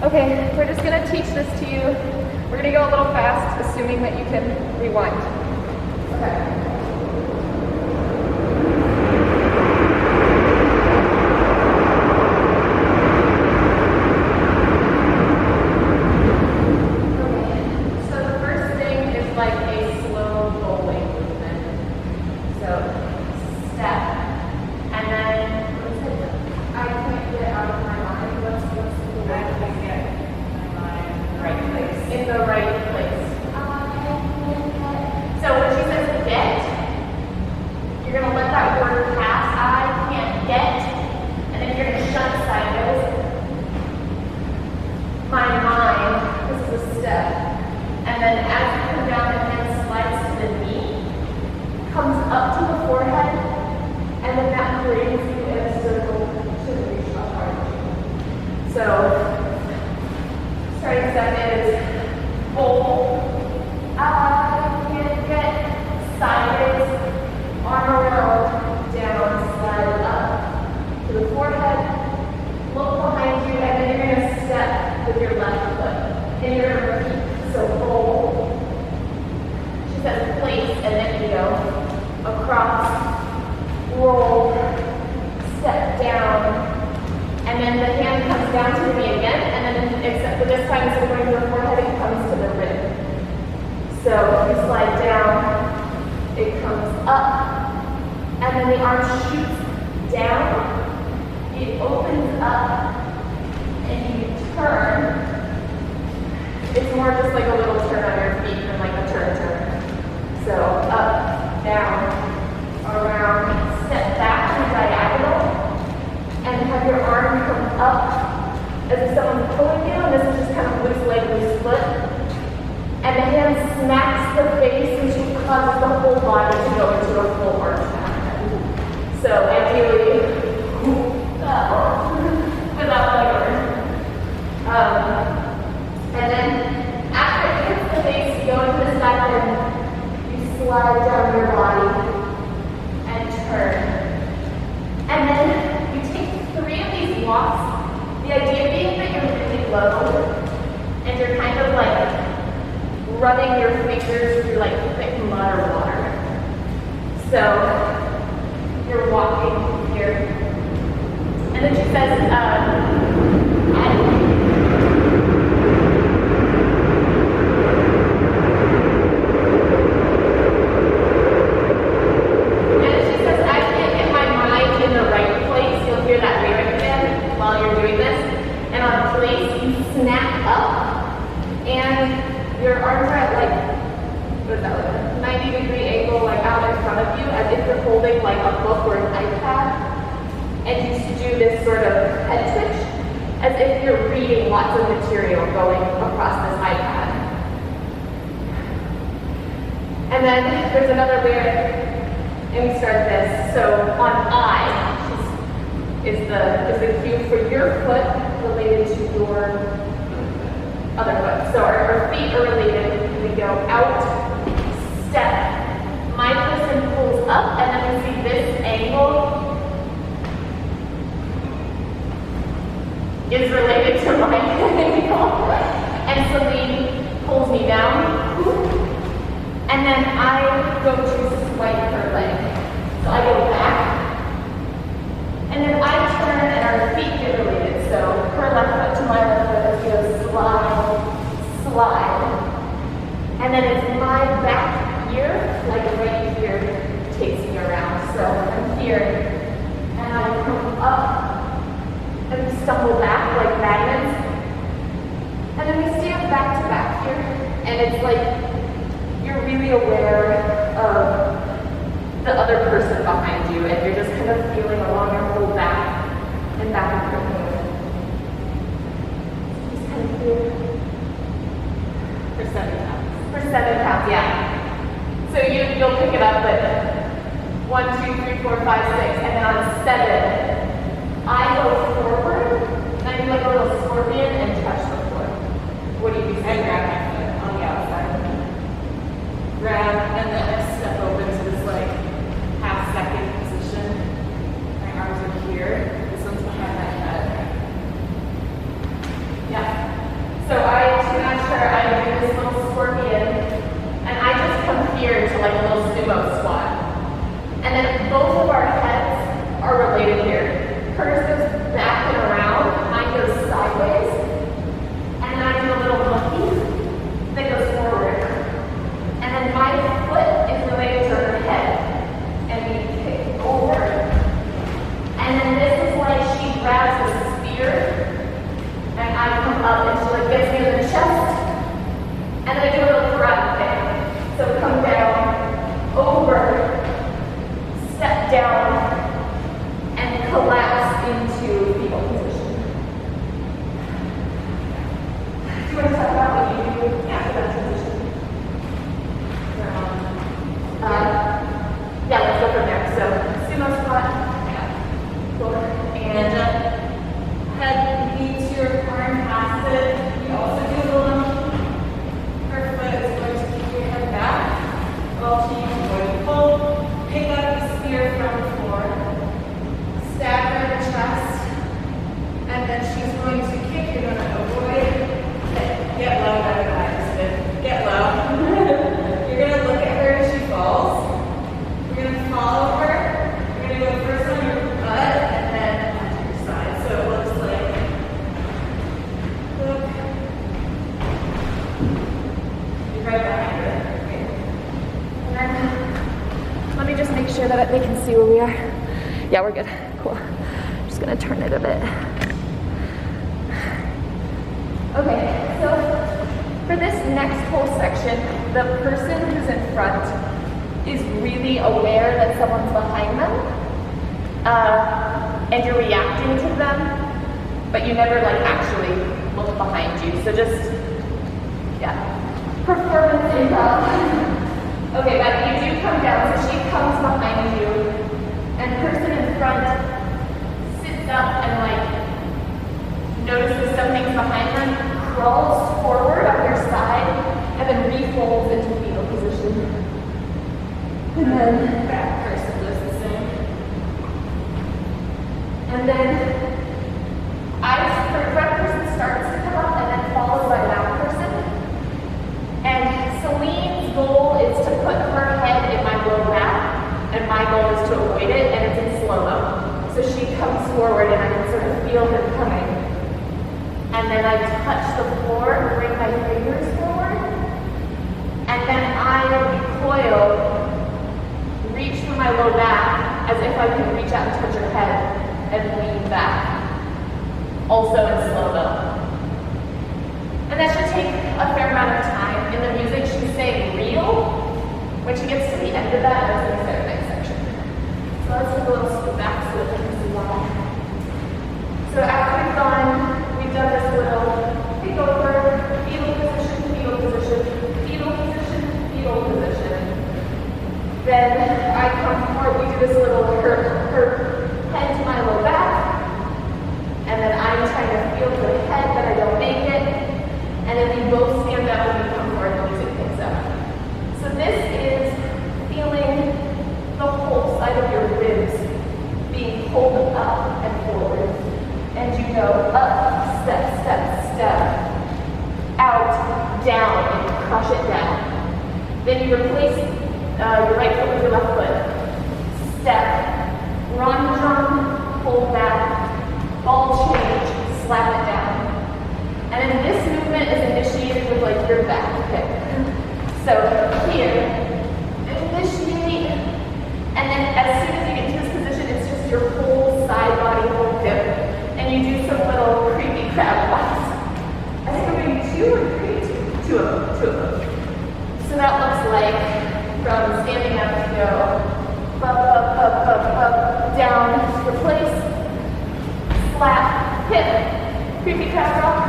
Okay, we're just gonna teach this to you. We're gonna go a little fast, assuming that you can rewind. Okay. In the right place. So when she says get, you're going to let that word pass. I can't get. And then you're going to shut sideways. My mind, this is a step. And then as you come down, the hand slides to the knee, comes up to the forehead, and then that brings you in a circle to the reach up part. So, starting step is hold, I can't get, sideways, arm around, down, slide up to the forehead, look behind you, and then you're going to step with your left foot. And you're going to repeat, so hold, she says place, and then you go across, roll, step down, and then the hand comes down to the knee again, and then except for this time instead of going to the forehead, it comes to the rib. So you slide down, it comes up, and then the arm shoots down, it opens up, and you turn. It's more just like a little turn on your feet than like a turn. So up, down, around, step back to diagonal, and have your arm come up as if someone's pulling you, and this is just kind of loose leg, loose foot. And the hand smacks the face, which causes the whole body to go into a full arch back. So ideally, without leg arch. And then after it hits the face, you go into the side and you slide down your body and turn. And then you take 3 of these walks, the idea being that you're really low and you're kind of like running your fingers through like thick mud or water. So you're walking here. And then she says, snap up, and your arms are at like, what is that, like a 90-degree angle, like out in front of you, as if you're holding like a book or an iPad, and you do this sort of head twitch, as if you're reading lots of material going across this iPad. And then there's another lyric, and we start this. So on I is the cue for your foot related to your other foot. So our feet are related. We go out, step. My person pulls up, and then we see this angle is related to my angle. And Celine pulls me down. And then I go to swipe her leg. So I go back. And then I turn and our feet get related. So her left foot to my left foot as we go slide, slide. And then it's my back ear, like right here, takes me around. So I'm here and I come up and we stumble back like magnets. And then we stand back to back here. And it's like you're really aware of the other person behind you, and you're just kind of feeling along your whole back and back of your hand. Just kind of here. For 7 counts. For 7 counts, yeah. So you'll pick it up at 1, 2, 3, 4, 5, 6, and then on 7, I go forward, and I do like a little scorpion and touch the floor. What do you do? I grab my foot on the outside. Grab, and then I step open to this like half-second position. My arms are here. come up and she like gets me in the chest. And then I do a little karate thing. So come down, over, step down, and collapse into fetal position. Do you want to talk about what you do after that transition? Yeah, let's go from there. So sumo squat, cool. And head leads your arm past it. You also do a little. Her foot is going to keep your head back. While she's going to pull, pick up the spear from the floor, stab her in the chest, and then she's going to kick. You're going to avoid. Get low, better than I just did. Get low. You're going to look at her as she falls. You're going to follow her. You're going to go first on your butt and then onto your side. So it looks like look. You're right behind her. Okay. And then let me just make sure that they can see where we are. Yeah, we're good. Cool. I'm just going to turn it a bit. Okay, so for this next whole section, the person who's in front is really aware that someone's behind them, and you're reacting to them, but you never like actually look behind you. So just, yeah, performance improv. Okay, but you do come down, so she comes behind you, and person in front sits up and like notices something's behind them, crawls forward on your side, and then refolds into fetal position. And then back person does the same. And then the front person starts to come up and then followed by that person. And Celine's goal is to put her head in my low back, and my goal is to avoid it, and it's in slow-mo. So she comes forward and I can sort of feel her coming. And then I touch the floor, bring my fingers forward, and then I recoil, reach for my low back, as if I could reach out and touch her head, and lean back, also in slow-mo. And that should take a fair amount of time. In the music, she's saying real. When she gets to the end of that, that's going to start the next section. So let's take a little scoot back so that we can see why. So after we've done this little pick over, fetal position, fetal position, fetal position, fetal position. Then I come forward, we do this little her head to my low back, and then I'm trying to feel for the head, but I don't make it, and then we both stand up and we come forward, the music picks up. So this is feeling the whole side of your ribs being pulled up and forward. And you go up, step, step, step, out, down, and crush it down. Then you replace your right foot with your left foot. Step, run, jump, hold back, ball change, slap it down. And then this movement is initiated with like your back hip. So here, initiate, and then as soon as you get into this position, it's just your whole side body, whole hip. And you do some little creepy crab walks. I think I'm doing 2 or 3? Two of them. So that looks like from standing up to go up, down, replace, slap, hip, creepy crab walk.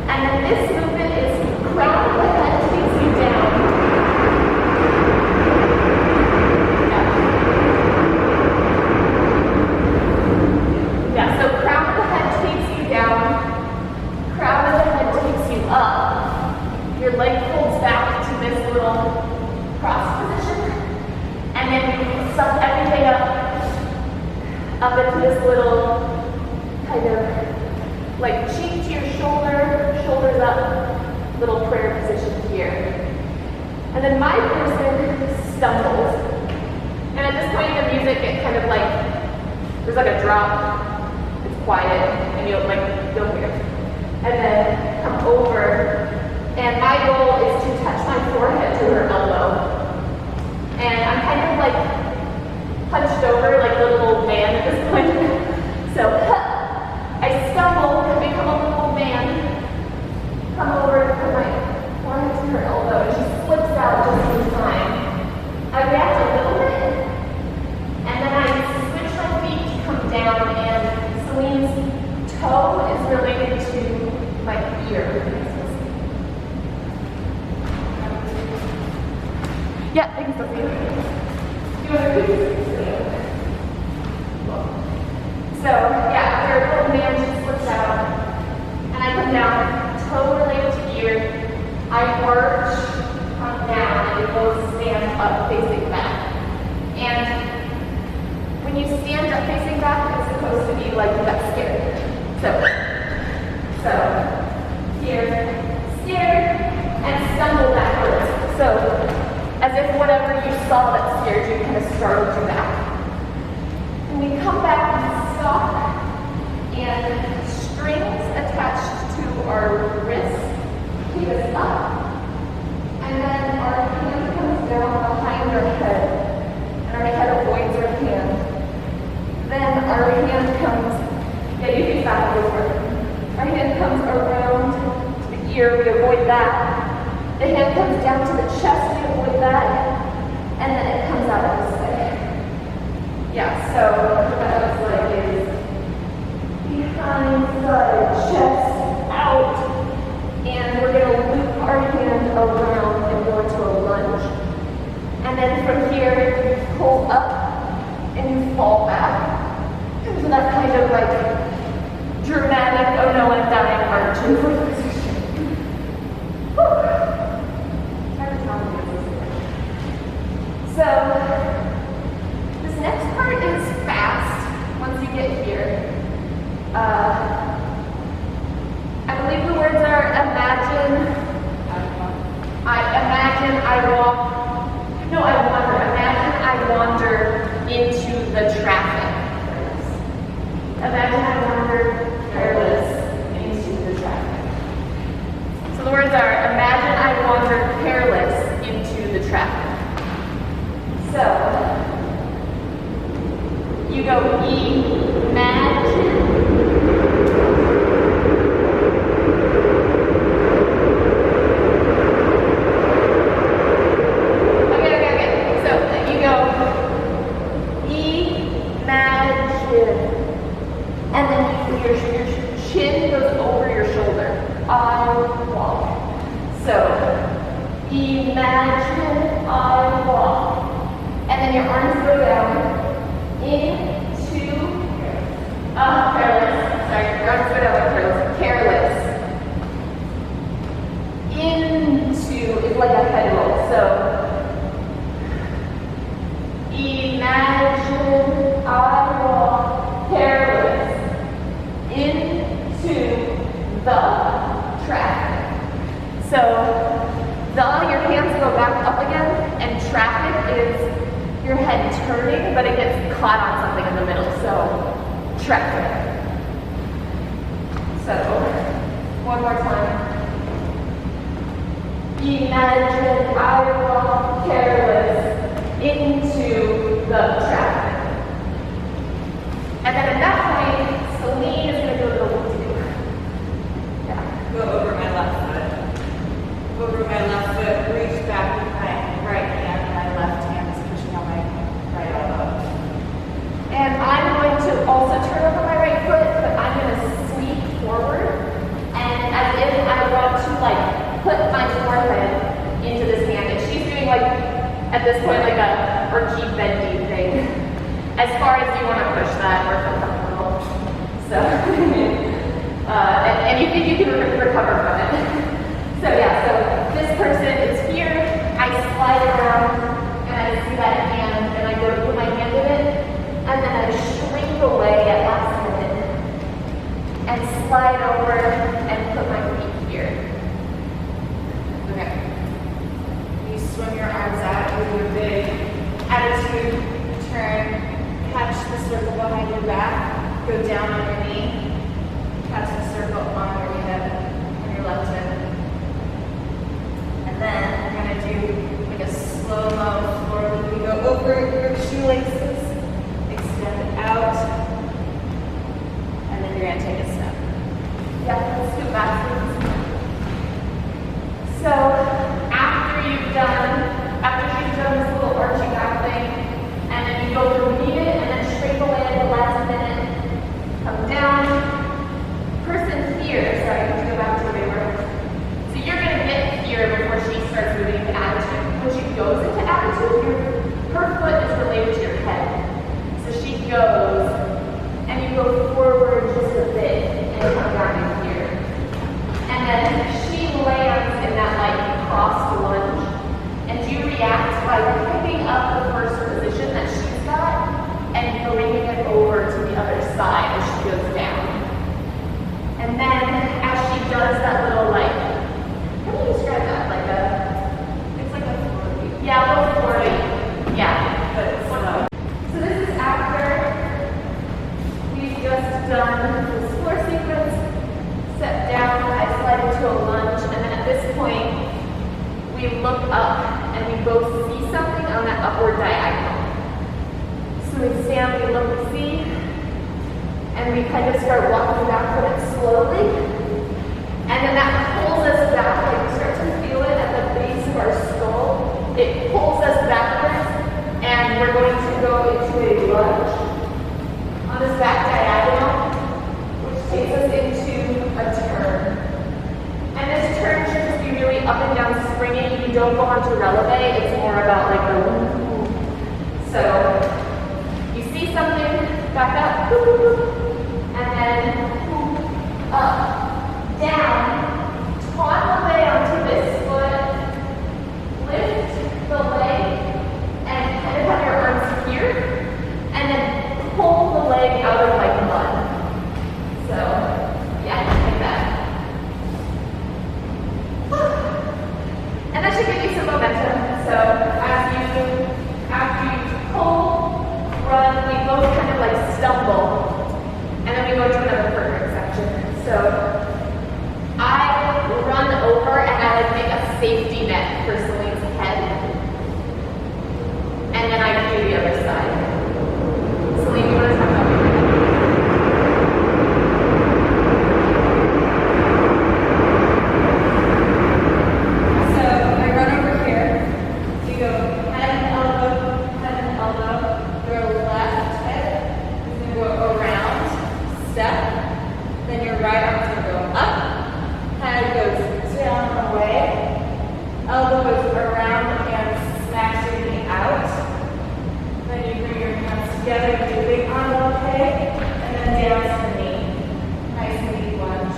And then this movement is crown of the head takes you down. Yeah, so crown of the head takes you down, crown of the head takes you up. Your leg folds back to this little cross position, and then you suck everything up into this little kind of like cheek to your shoulder, shoulders up, little prayer position here. And then my person stumbles. And at this point in the music, it kind of like, there's like a drop. Quiet, and you'll like feel weird. And then come over, and my goal is to touch my forehead to her elbow. And I'm kind of like hunched over like a little old man at this point. So I stumble, become a little old man, Thanks, Sophie. You want to read? So, yeah, after a little man just slips out, and I come down, toe related to gear. I march, come down, and we both stand up facing back. And when you stand up facing back, it's supposed to be like you got scared. So here, scared, and stumble backwards. So, as if whatever you saw that scared you kind of startled you back. And we come back and stop, and strings attached to our wrists keep us up. And then our hand comes down behind our head, and our head avoids our hand. Then our hand comes, yeah, you can backwards. Our hand comes around to the ear, we avoid that. The hand comes down to the chest, we avoid that. And then it comes out this way. Yeah, so what that looks like is behind the chest, out, and we're going to loop our hand around and go into a lunge. And then from here, you pull up and you fall back. So that's kind of like dramatic, oh no, I'm dying arch in fourth position. So, this next part is fast once you get here. I believe the words are imagine I wander into the traffic. Imagine I wander careless into the traffic. So the words are, imagine I wander careless into the traffic. So, you go imagine. Okay. So, you go imagine. And then your chin goes over your shoulder. I walk. So, imagine I walk. And then your arms go down into careless. Sorry, your arms go down like careless. Into is like a head roll. So, imagine I walk careless into the traffic. So, your hands go back up again, and traffic is your head turning, but it gets caught on something in the middle. So, traffic. So, one more time. Imagine I walk careless into the traffic. And then at that point, Celine is going to go to the whoop-de-doo. Yeah. Go over my left foot. Over my left foot, reach back with my right hand. My left hand is pushing on my right elbow. And I'm going to also turn over my right foot, but I'm going to sweep forward. And as if I want to put my forehead into this hand. And she's doing at this point, a archy bendy thing. As far as you want to push that or feel comfortable. So, and you think you can recover from it. So yeah, so this person is here, I slide around, and I see that hand, and I go to put my hand in it, and then I shrink away at last minute, and slide over, and put my feet here. Okay. You swim your arms out with your big attitude, turn, catch the circle behind your back, go down on your knee, catch the circle on your hip, on your left hip. And then we're going to do a slow-mo floor loop. You go over your shoelaces, extend out, and then you're going to take a step. Yeah, let's do backwards. So after she's done this little arching back thing, and then you go to meet it, and then shrink away at the last minute, come down. Person here, sorry, to go back to the way we're. So you're going to get here before she starts moving into attitude. When she goes into attitude, goes, and you go forward just a bit and come down in here. And then she lands in that like crossed lunge, and you react by picking up the first position that she's got and bringing it over to the other side as she goes down. And then as she does that little like, how do you describe that? Like It's like a 40. yeah, a little 40. Yeah, but it's slow. So this is after we've just done this floor sequence, set down, I slide into a lunge, and then at this point, we look up and we both see something on that upward diagonal. So we stand, we look, we see, and we kind of start walking back from it slowly. And then that pulls us back, like we start to feel it at the base of our skull. It pulls us backwards, and we're going to go into a lunge on this back diagonal, which takes us into a turn. And this turn should just be really up and down springing. You don't go on to releve, it's more about like a woo. So you see something, back up, and then up, down, taunt the leg onto this foot, lift the leg, and kind of have your arms here, and then pull the leg out of like mud. So, yeah, like that. And that should give you some momentum. So, after you pull, run, we both kind of like stumble, and then we go to another perfect section. So, I run over and I like make a safety net for Celine's head, and then I do the other side. Celine, you want to talk about your head? So I run over here. You go head and elbow, your left head is going to go around, step, then your right arm's going to go up, head goes down away, elbow goes around and smacks your knee out. Then you bring your hands together, you do big arm okay, and then down to the knee. Nice and deep lunge.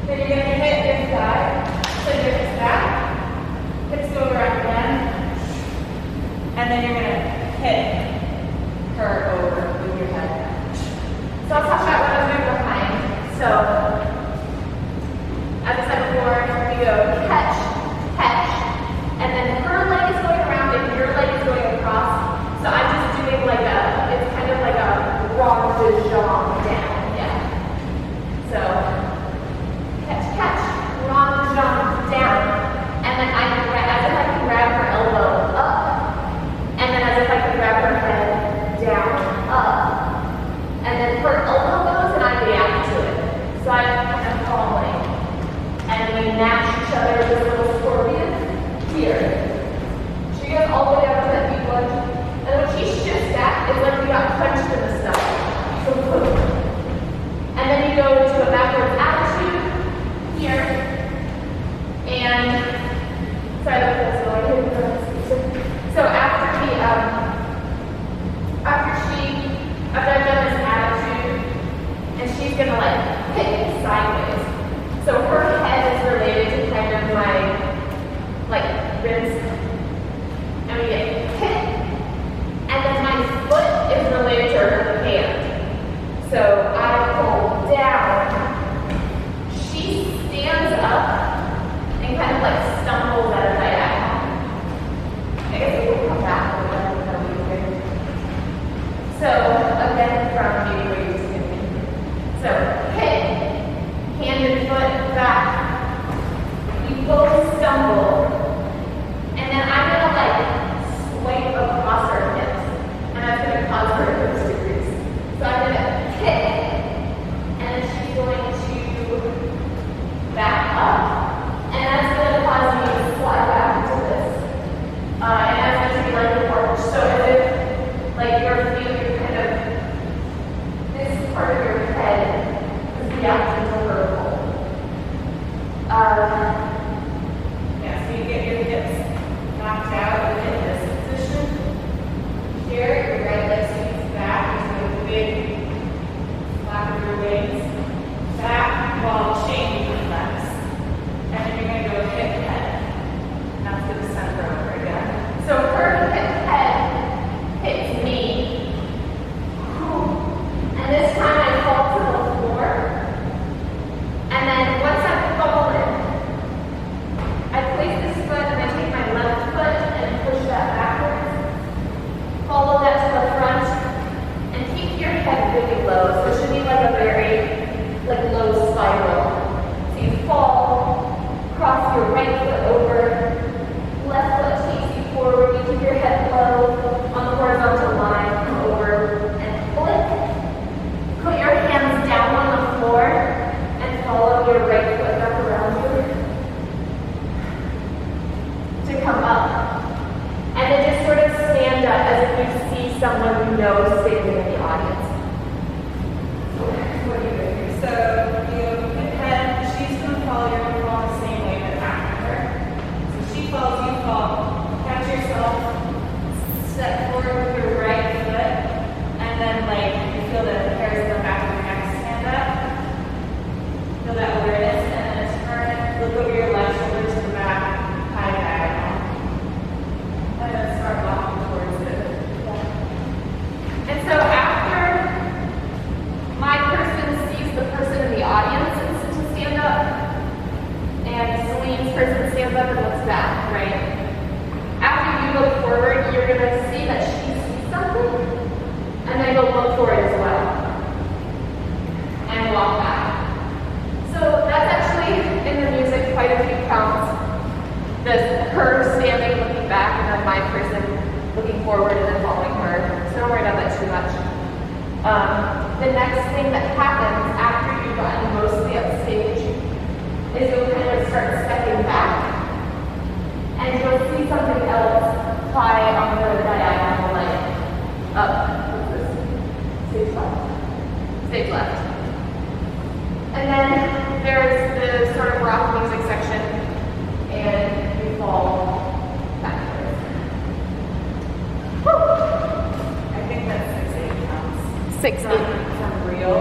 Then you're going to hit your thigh, so your hips back, hips go around again, and then you're going to hit her over with your head down. So I'll talk about what I'm doing behind. So, as I said before, we go catch, and then her leg is going around and your leg is going across. So I'm just doing like it's kind of like a rond de jambe down, yeah. So, catch, rond de jambe down, and then as if I can grab her elbow up, and then as if I can grab her head down, up, and then her elbow goes and I react to it. So I'm kind of falling, and we match each other with this little scorpion here. She goes all the way up to that deep lunge, and when she shifts back, it's like we got punched in the stomach. So boom. And then you go into a backwards attitude here, and sorry, that's what I did. So after I've done this attitude, and she's gonna like hit me sideways. So her head is related to kind of my like ribs, and we get hit, and then my foot is related to her hand. So I pull down, she stands up and kind of like stumbles at a diagonal. I guess we will come back with that. So again, from maybe where you see me. So hit, hand and foot back. We both stumble, and then I'm gonna like swipe across her hips, and that's gonna cause her hips to crease. So I'm gonna hit, and then she's going to back up, and that's gonna cause me to slide back into this. And that's going to be like a porch. So as if like you're feeling kind of this part of your head walk back. So that's actually in the music quite a few counts. Her standing, looking back, and then my person looking forward and then following her. So don't worry about that too much. The next thing that happens after you've gotten mostly up stage is you'll kind of start stepping back, and you'll see something else fly on the diagonal, like up. What's this? Stage left. Stage left. And then there's the sort of rock music section, and you fall backwards. Woo! I think that's 6-8 counts. 6-8. From real,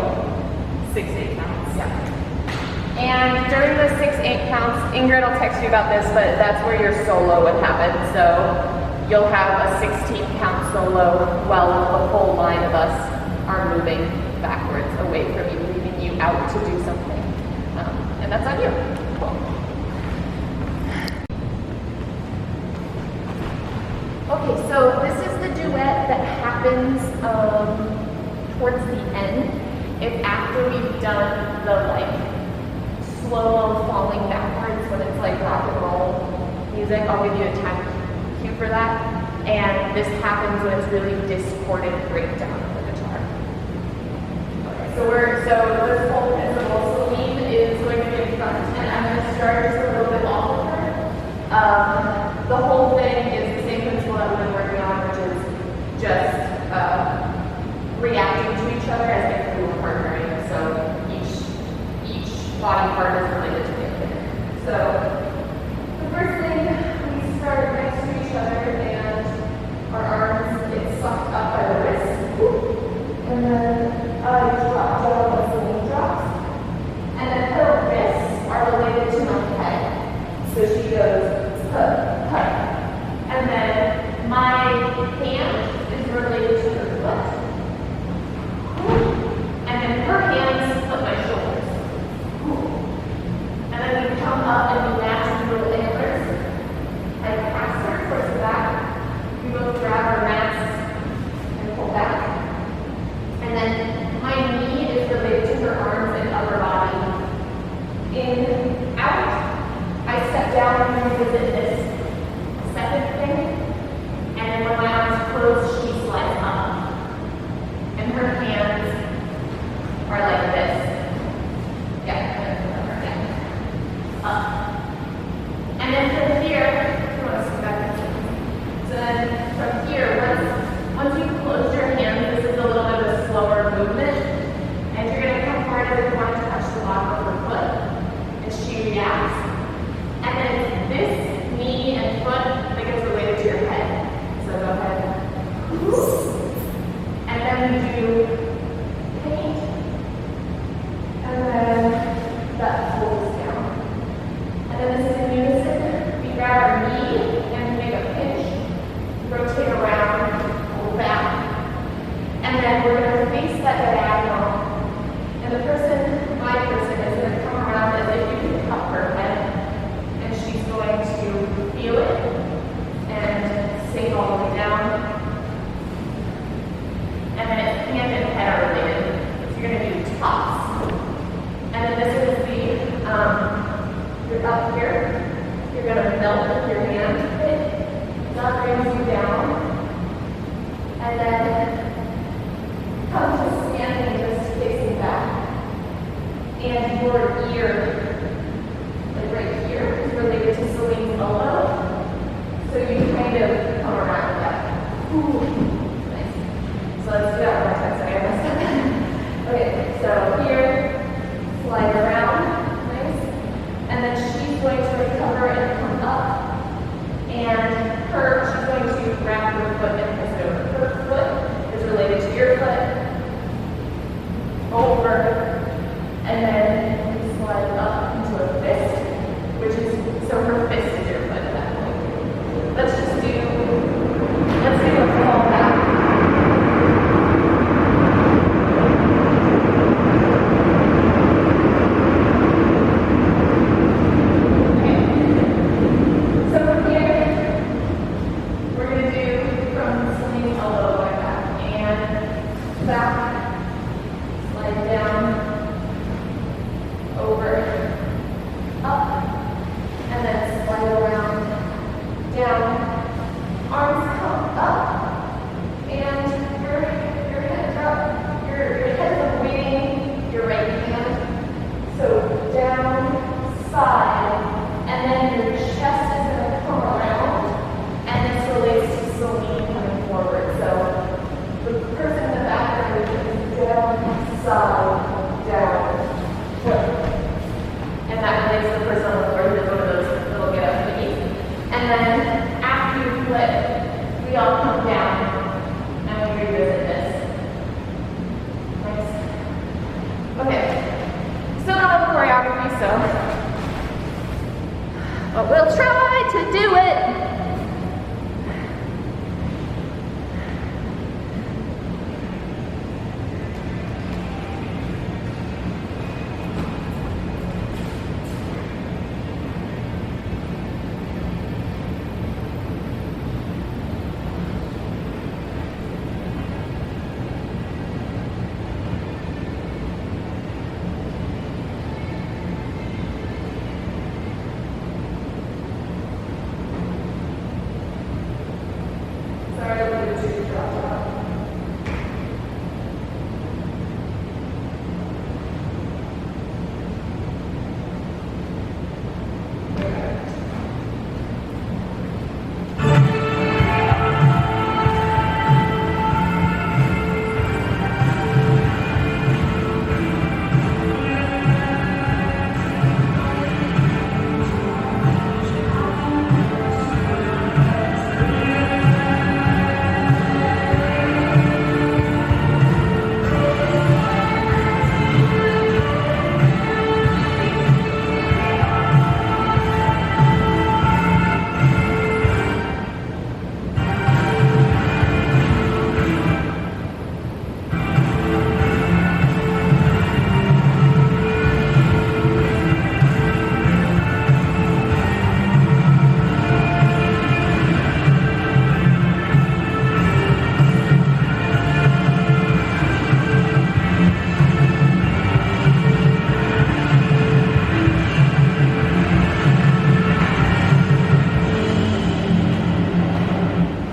6-8 counts. Yeah. And during the 6-8 counts, Ingrid will text you about this, but that's where your solo would happen. So you'll have a 16 count solo while the whole line of us are moving backwards away from you, leaving you out to do something. And that's on you. Cool. Okay, so this is the duet that happens towards the end. If after we've done the slow falling backwards when it's like rock and roll music, I'll give you a time cue for that. And this happens when it's really discorded breakdown of the guitar. Okay, so this whole principle, Celine is going to be in front, and I'm going to start just a little bit off of her. The whole thing is the same principle that we've been working on, which is just reacting to each other as if we were partnering. So each body part is related to the other. So the first thing, we start next to each other and our arms get sucked up by the wrists. And then I drop down when Celine drops. And then her wrists are related to my head. So she goes, cut. And then my hand is related to her foot. And then her hands flip my shoulders. And then we come up and we match these little antlers. And pass her towards the back. We both grab our mats and pull back. And then my knee is related to her arms and upper body. In, out, I step down and revisit this second thing. And then when my arms close, she slides up. And her hands are like this. Yeah. Up. And then from here, if you want to sit back. So then from here, once you close your hands, this is a little bit of a slower movement. And you're going to come hard as if you want to touch the bottom of her foot. And she reacts. And then this knee and foot, I think it's related to your head. So go ahead. And then we do paint. And then that pulls down. And then this is in unison. We grab our knee and make a pinch, rotate around, pull back. And then we're going to face that diagonal. And the person, my person, is going to come around as if you can cup her head. And she's going to feel it and sink all the way down. And then it's hand and head are related. So you're going to do tops. And then this is you're up here. You're going to melt with your hand. That brings you down. And then come to standing just facing back. And your ear, like right here, is related to Celine's elbow. So you kind of come around that. Ooh, nice. So let's do that one more time. Sorry, I messed up. Okay, so here, slide around, nice. And then she's going to recover and come up. And she's going to grab her foot and press it over her foot. But we'll try to do it.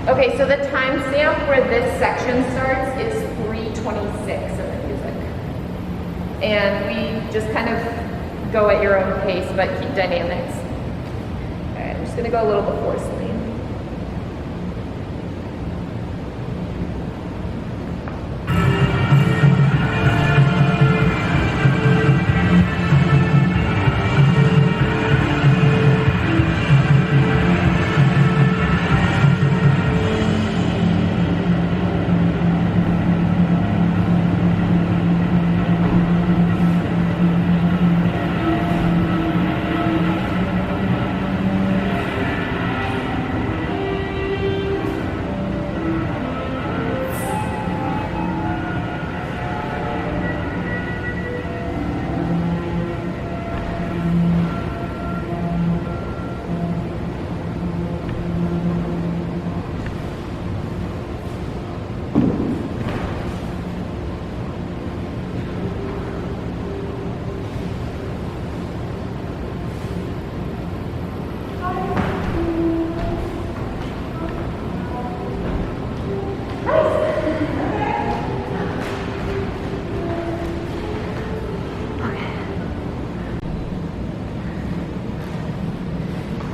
Okay, so the timestamp where this section starts is 3:26 in the music. And we just kind of go at your own pace, but keep dynamics. All right, I'm just gonna go a little before Celine.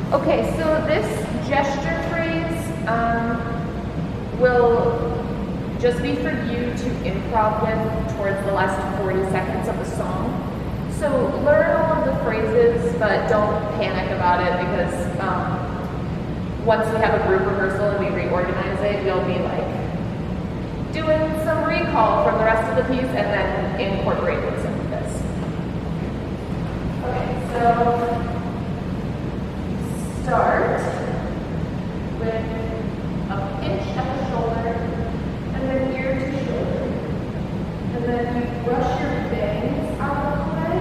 Okay, so this gesture phrase will just be for you to improv with towards the last 40 seconds of the song. So learn all of the phrases, but don't panic about it because once we have a group rehearsal and we reorganize it, you'll be like doing some recall from the rest of the piece and then incorporating some of this. Okay, so start with a pinch at the shoulder, and then ear to shoulder. And then you brush your bangs out of the way,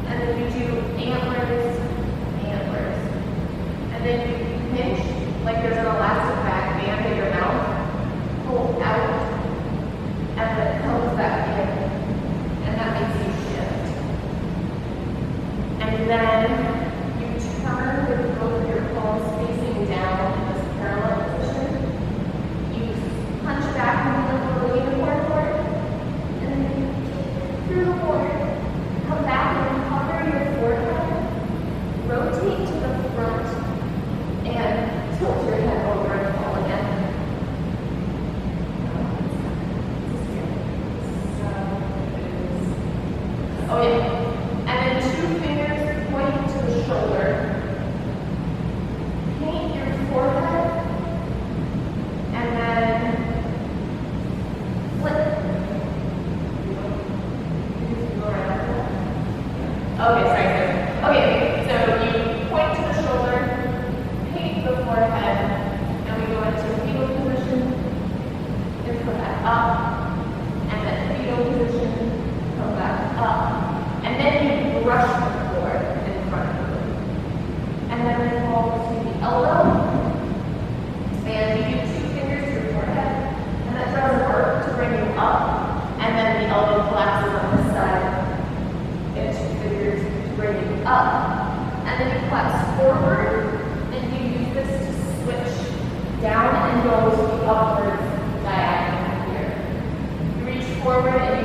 and then you do antlers, antlers. And then you pinch, like there's an elastic back band in your mouth, pull out, and then comes back in. And that makes you shift. And then turn with both of your palms facing down in this parallel position. You punch back into the little unicorn board, and then you kick through the board. Come back and cover your forehead. Rotate to the front and tilt your head over and fall again. Oh yeah. And then 2 fingers pointing to the shoulder. Paint your forehead, and then flip. Okay, sorry. Okay, so you point to the up, and then fetal position, come back up. And then you brush the floor in front of you. And then we fall to the elbow. And you do 2 fingers to your forehead. And that does work to bring you up. And then the elbow collapses on this side. And 2 fingers to bring you up. And then you collapse forward. And you use this to switch down and go to the upwards diagonal here. You reach forward and